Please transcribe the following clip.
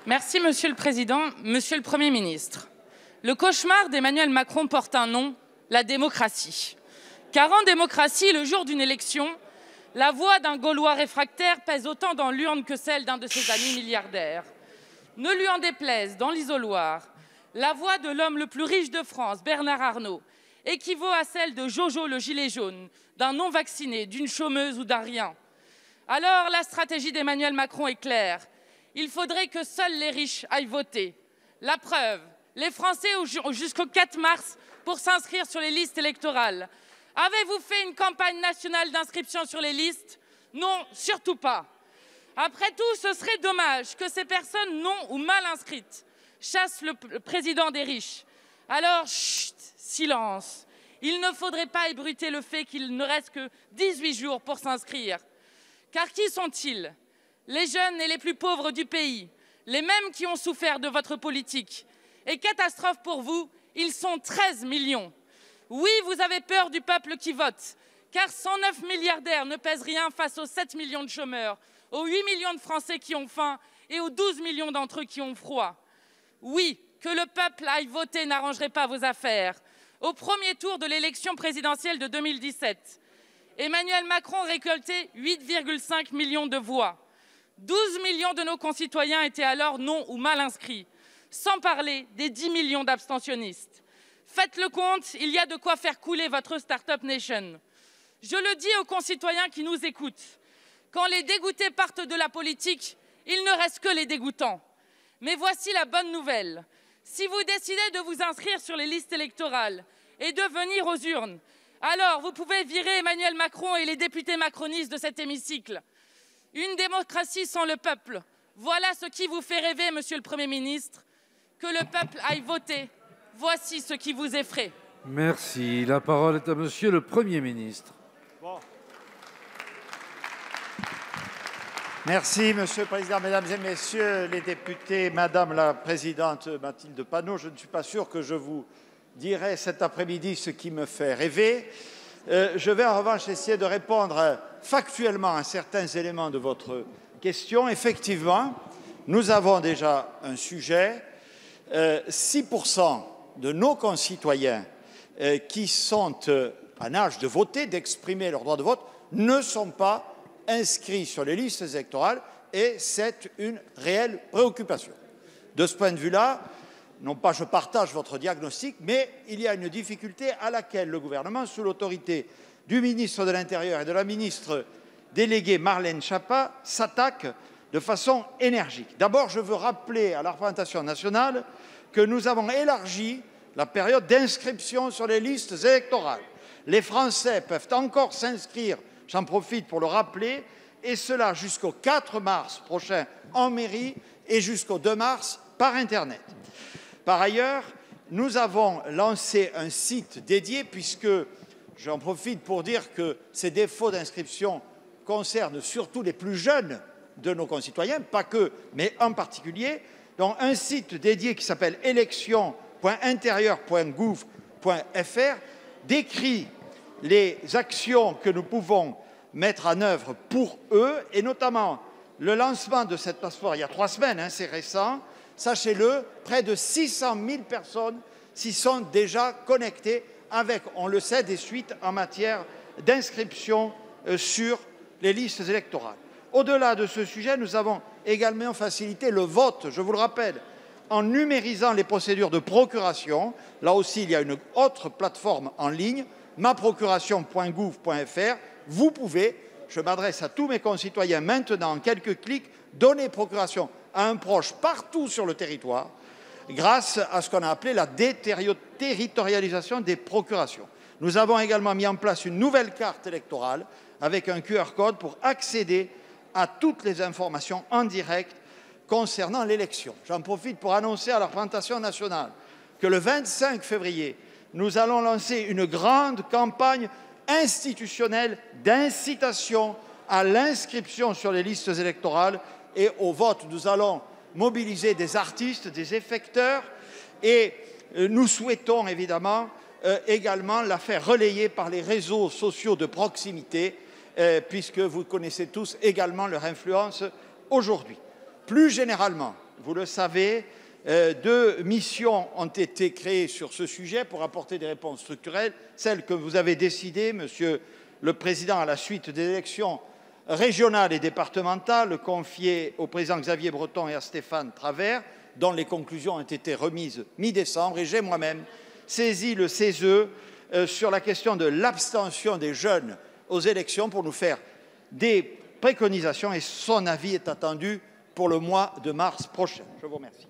Merci, Monsieur le Président. Monsieur le Premier ministre, le cauchemar d'Emmanuel Macron porte un nom, la démocratie. Car en démocratie, le jour d'une élection, la voix d'un Gaulois réfractaire pèse autant dans l'urne que celle d'un de ses amis milliardaires. Ne lui en déplaise, dans l'isoloir, la voix de l'homme le plus riche de France, Bernard Arnault, équivaut à celle de Jojo le gilet jaune, d'un non-vacciné, d'une chômeuse ou d'un rien. Alors, la stratégie d'Emmanuel Macron est claire. Il faudrait que seuls les riches aillent voter. La preuve, les Français ont jusqu'au 4 mars pour s'inscrire sur les listes électorales. Avez-vous fait une campagne nationale d'inscription sur les listes? Non, surtout pas. Après tout, ce serait dommage que ces personnes non ou mal inscrites chassent le président des riches. Alors, chut, silence. Il ne faudrait pas ébruiter le fait qu'il ne reste que 18 jours pour s'inscrire. Car qui sont-ils? Les jeunes et les plus pauvres du pays, les mêmes qui ont souffert de votre politique. Et catastrophe pour vous, ils sont 13 millions. Oui, vous avez peur du peuple qui vote, car 109 milliardaires ne pèsent rien face aux 7 millions de chômeurs, aux 8 millions de Français qui ont faim et aux 12 millions d'entre eux qui ont froid. Oui, que le peuple aille voter n'arrangerait pas vos affaires. Au premier tour de l'élection présidentielle de 2017, Emmanuel Macron récoltait 8,5 millions de voix. 12 millions de nos concitoyens étaient alors non ou mal inscrits, sans parler des 10 millions d'abstentionnistes. Faites le compte, il y a de quoi faire couler votre Startup Nation. Je le dis aux concitoyens qui nous écoutent, quand les dégoûtés partent de la politique, il ne reste que les dégoûtants. Mais voici la bonne nouvelle. Si vous décidez de vous inscrire sur les listes électorales et de venir aux urnes, alors vous pouvez virer Emmanuel Macron et les députés macronistes de cet hémicycle. Une démocratie sans le peuple. Voilà ce qui vous fait rêver, Monsieur le Premier ministre. Que le peuple aille voter. Voici ce qui vous effraie. Merci. La parole est à Monsieur le Premier ministre. Merci, Monsieur le Président, Mesdames et Messieurs les députés, Madame la Présidente Mathilde Panot. Je ne suis pas sûr que je vous dirai cet après-midi ce qui me fait rêver. Je vais en revanche essayer de répondre factuellement à certains éléments de votre question. Effectivement, nous avons déjà un sujet. 6% de nos concitoyens qui sont en âge de voter, d'exprimer leur droit de vote, ne sont pas inscrits sur les listes électorales et c'est une réelle préoccupation. De ce point de vue-là, non pas je partage votre diagnostic, mais il y a une difficulté à laquelle le gouvernement, sous l'autorité du ministre de l'Intérieur et de la ministre déléguée Marlène Schiappa, s'attaque de façon énergique. D'abord, je veux rappeler à la représentation nationale que nous avons élargi la période d'inscription sur les listes électorales. Les Français peuvent encore s'inscrire, j'en profite pour le rappeler, et cela jusqu'au 4 mars prochain en mairie et jusqu'au 2 mars par Internet. Par ailleurs, nous avons lancé un site dédié puisque, j'en profite pour dire que ces défauts d'inscription concernent surtout les plus jeunes de nos concitoyens, pas que, mais en particulier, donc un site dédié qui s'appelle élections.intérieur.gouv.fr décrit les actions que nous pouvons mettre en œuvre pour eux, et notamment le lancement de cette plateforme il y a 3 semaines, c'est récent. Sachez-le, près de 600 000 personnes s'y sont déjà connectées avec, on le sait, des suites en matière d'inscription sur les listes électorales. Au-delà de ce sujet, nous avons également facilité le vote, je vous le rappelle, en numérisant les procédures de procuration. Là aussi, il y a une autre plateforme en ligne, maprocuration.gouv.fr. Vous pouvez, je m'adresse à tous mes concitoyens maintenant, en quelques clics, donner procuration à un proche partout sur le territoire, grâce à ce qu'on a appelé la déterritorialisation des procurations. Nous avons également mis en place une nouvelle carte électorale avec un QR code pour accéder à toutes les informations en direct concernant l'élection. J'en profite pour annoncer à la représentation nationale que le 25 février, nous allons lancer une grande campagne institutionnelle d'incitation à l'inscription sur les listes électorales et au vote. Nous allons mobiliser des artistes, des effecteurs et nous souhaitons évidemment également la faire relayer par les réseaux sociaux de proximité puisque vous connaissez tous également leur influence aujourd'hui. Plus généralement, vous le savez, 2 missions ont été créées sur ce sujet pour apporter des réponses structurelles. Celle que vous avez décidée, Monsieur le Président, à la suite des élections régionales et départementales, confiée au président Xavier Breton et à Stéphane Travert, dont les conclusions ont été remises mi-décembre, et j'ai moi-même saisi le CESE sur la question de l'abstention des jeunes aux élections pour nous faire des préconisations, et son avis est attendu pour le mois de mars prochain. Je vous remercie.